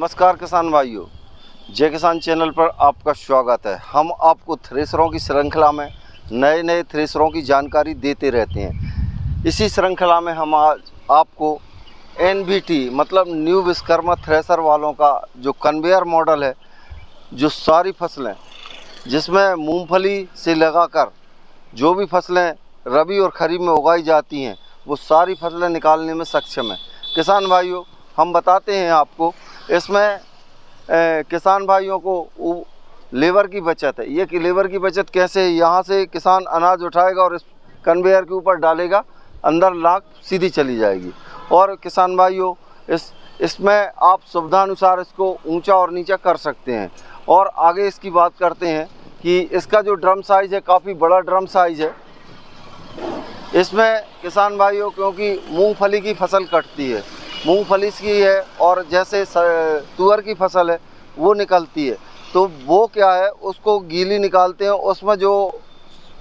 नमस्कार किसान भाइयों, जय किसान चैनल पर आपका स्वागत है। हम आपको थ्रेसरों की श्रृंखला में नए नए थ्रेसरों की जानकारी देते रहते हैं। इसी श्रृंखला में हम आज आपको NVT मतलब न्यू विश्वकर्मा थ्रेसर वालों का जो कन्वेयर मॉडल है, जो सारी फसलें जिसमें मूंगफली से लगाकर जो भी फसलें रबी और खरीफ में उगाई जाती हैं वो सारी फसलें निकालने में सक्षम है। किसान भाइयों, हम बताते हैं आपको इसमें किसान भाइयों को लेबर की बचत है। ये कि लेबर की बचत कैसे है, यहाँ से किसान अनाज उठाएगा और इस कन्वेयर के ऊपर डालेगा, अंदर लाख सीधी चली जाएगी। और किसान भाइयों, इसमें आप सुविधानुसार इसको ऊंचा और नीचा कर सकते हैं। और आगे इसकी बात करते हैं कि इसका जो ड्रम साइज़ है काफ़ी बड़ा ड्रम साइज़ है। इसमें किसान भाइयों, क्योंकि मूंगफली की फसल कटती है, मूंगफली की है और जैसे तुअर की फसल है वो निकलती है, तो वो क्या है उसको गीली निकालते हैं। उसमें जो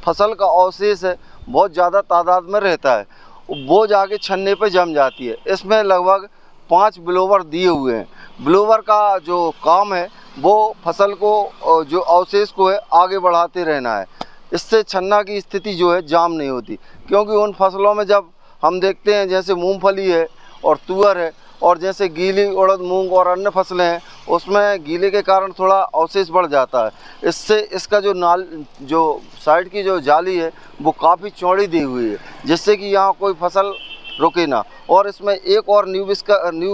फसल का अवशेष है बहुत ज़्यादा तादाद में रहता है, वो जाके छन्ने पे जम जाती है। इसमें लगभग 5 ब्लोवर दिए हुए हैं। ब्लोवर का जो काम है वो फसल को जो अवशेष को है आगे बढ़ाते रहना है। इससे छन्ना की स्थिति जो है जाम नहीं होती, क्योंकि उन फसलों में जब हम देखते हैं जैसे मूंगफली है और तुअर है और जैसे गीली उड़द मूंग और अन्य फसलें हैं, उसमें गीले के कारण थोड़ा अवशेष बढ़ जाता है। इससे इसका जो साइड की जो जाली है वो काफ़ी चौड़ी दी हुई है, जिससे कि यहाँ कोई फसल रुके ना। और इसमें एक और न्यू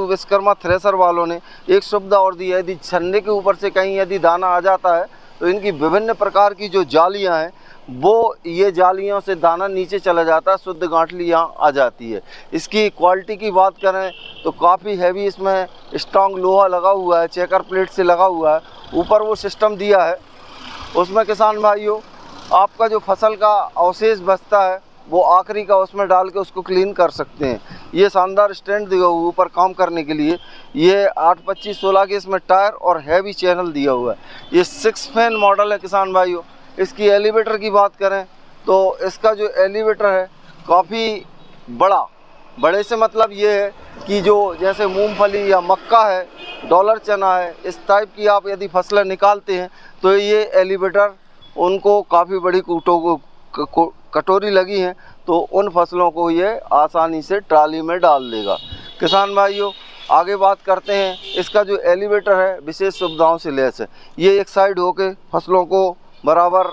विश्वकर्मा थ्रेसर वालों ने एक सुविधा और दी है, यदि छन्ने के ऊपर से कहीं यदि दाना आ जाता है तो इनकी विभिन्न प्रकार की जो जालियाँ हैं वो ये जालियों से दाना नीचे चला जाता है, शुद्ध गांठली यहाँ आ जाती है। इसकी क्वालिटी की बात करें तो काफ़ी हैवी इसमें स्ट्रॉन्ग लोहा लगा हुआ है, चेकर प्लेट से लगा हुआ है, ऊपर वो सिस्टम दिया है। उसमें किसान भाइयों, आपका जो फसल का अवशेष बचता है वो आखिरी का उसमें डाल के उसको क्लीन कर सकते हैं। ये शानदार स्टैंड दिया हुआ ऊपर काम करने के लिए। ये 825/16 के इसमें टायर और हैवी चैनल दिया हुआ है। ये 6 फैन मॉडल है किसान भाइयों। इसकी एलिवेटर की बात करें तो इसका जो एलिवेटर है काफ़ी बड़े से मतलब ये है कि जो जैसे मूंगफली या मक्का है, डॉलर चना है, इस टाइप की आप यदि फसलें निकालते हैं तो ये एलिवेटर उनको काफ़ी बड़ी कटोरी लगी हैं तो उन फसलों को ये आसानी से ट्राली में डाल देगा। किसान भाइयों, आगे बात करते हैं, इसका जो एलिवेटर है विशेष सुविधाओं से लैस है। ये एक साइड होके फसलों को बराबर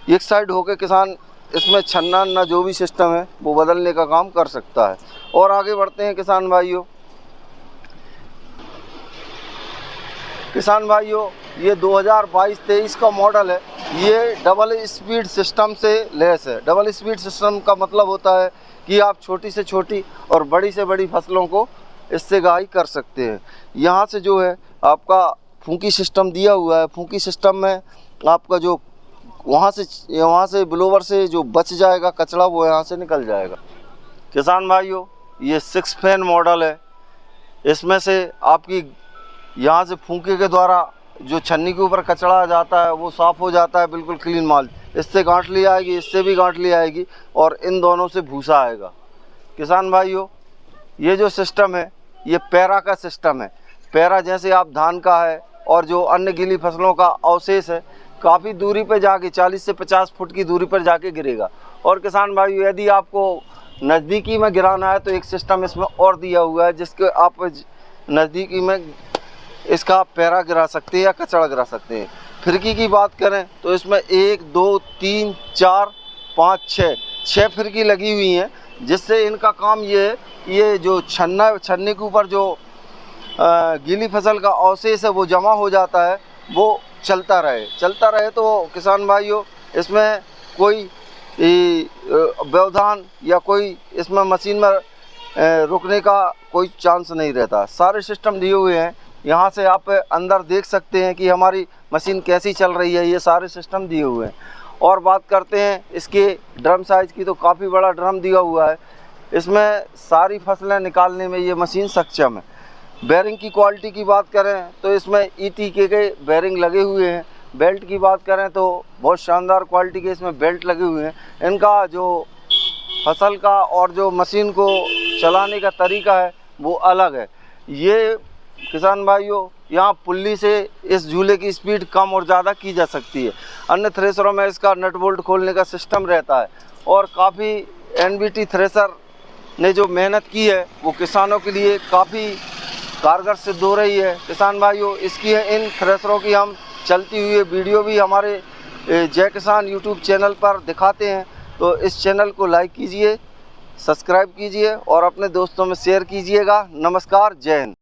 एक साइड होके किसान इसमें छन्ना जो भी सिस्टम है वो बदलने का काम कर सकता है। और आगे बढ़ते हैं किसान भाइयों, ये 2022-23 का मॉडल है। ये डबल स्पीड सिस्टम से लैस है। डबल स्पीड सिस्टम का मतलब होता है कि आप छोटी से छोटी और बड़ी से बड़ी फसलों को इससे गाई कर सकते हैं। यहाँ से जो है आपका फूंकी सिस्टम दिया हुआ है। फूंकी सिस्टम में आपका जो वहाँ से ब्लोवर से जो बच जाएगा कचरा वो यहाँ से निकल जाएगा। किसान भाइयों, ये 6 फैन मॉडल है। इसमें से आपकी यहाँ से फूंके के द्वारा जो छन्नी के ऊपर कचरा आ जाता है वो साफ़ हो जाता है, बिल्कुल क्लीन माल। इससे गांठली आएगी, इससे भी गांठली आएगी और इन दोनों से भूसा आएगा। किसान भाइयों, ये जो सिस्टम है ये पैरा का सिस्टम है। पैरा जैसे आप धान का है और जो अन्य गीली फसलों का अवशेष है काफ़ी दूरी पर जाके 40 से 50 फुट की दूरी पर जाके गिरेगा। और किसान भाइयों, यदि आपको नज़दीकी में गिराना है तो एक सिस्टम इसमें और दिया हुआ है, जिसके आप नज़दीकी में इसका पैरा गिरा सकते हैं या कचरा गिरा सकते हैं। फिरकी की बात करें तो इसमें 1 2 3 4 5 6 फिरकी लगी हुई हैं, जिससे इनका काम ये है, ये जो छन्ने के ऊपर जो गीली फसल का अवशेष है वो जमा हो जाता है, वो चलता रहे। तो किसान भाइयों, इसमें कोई व्यवधान या कोई इसमें मशीन में रुकने का कोई चांस नहीं रहता। सारे सिस्टम दिए हुए हैं। यहाँ से आप अंदर देख सकते हैं कि हमारी मशीन कैसी चल रही है। ये सारे सिस्टम दिए हुए हैं। और बात करते हैं इसके ड्रम साइज़ की, तो काफ़ी बड़ा ड्रम दिया हुआ है। इसमें सारी फसलें निकालने में ये मशीन सक्षम है। बेरिंग की क्वालिटी की बात करें तो इसमें ETK के बेरिंग लगे हुए हैं। बेल्ट की बात करें तो बहुत शानदार क्वालिटी के इसमें बेल्ट लगे हुए हैं। इनका जो फसल का और जो मशीन को चलाने का तरीका है वो अलग है। ये किसान भाइयों, यहाँ पुल्ली से इस झूले की स्पीड कम और ज़्यादा की जा सकती है। अन्य थ्रेसरों में इसका नट बोल्ट खोलने का सिस्टम रहता है और काफ़ी एनबीटी थ्रेसर ने जो मेहनत की है वो किसानों के लिए काफ़ी कारगर सिद्ध हो रही है। किसान भाइयों, इसकी इन थ्रेसरों की हम चलती हुई वीडियो भी हमारे जय किसान यूट्यूब चैनल पर दिखाते हैं। तो इस चैनल को लाइक कीजिए, सब्सक्राइब कीजिए और अपने दोस्तों में शेयर कीजिएगा। नमस्कार, जय हिंद।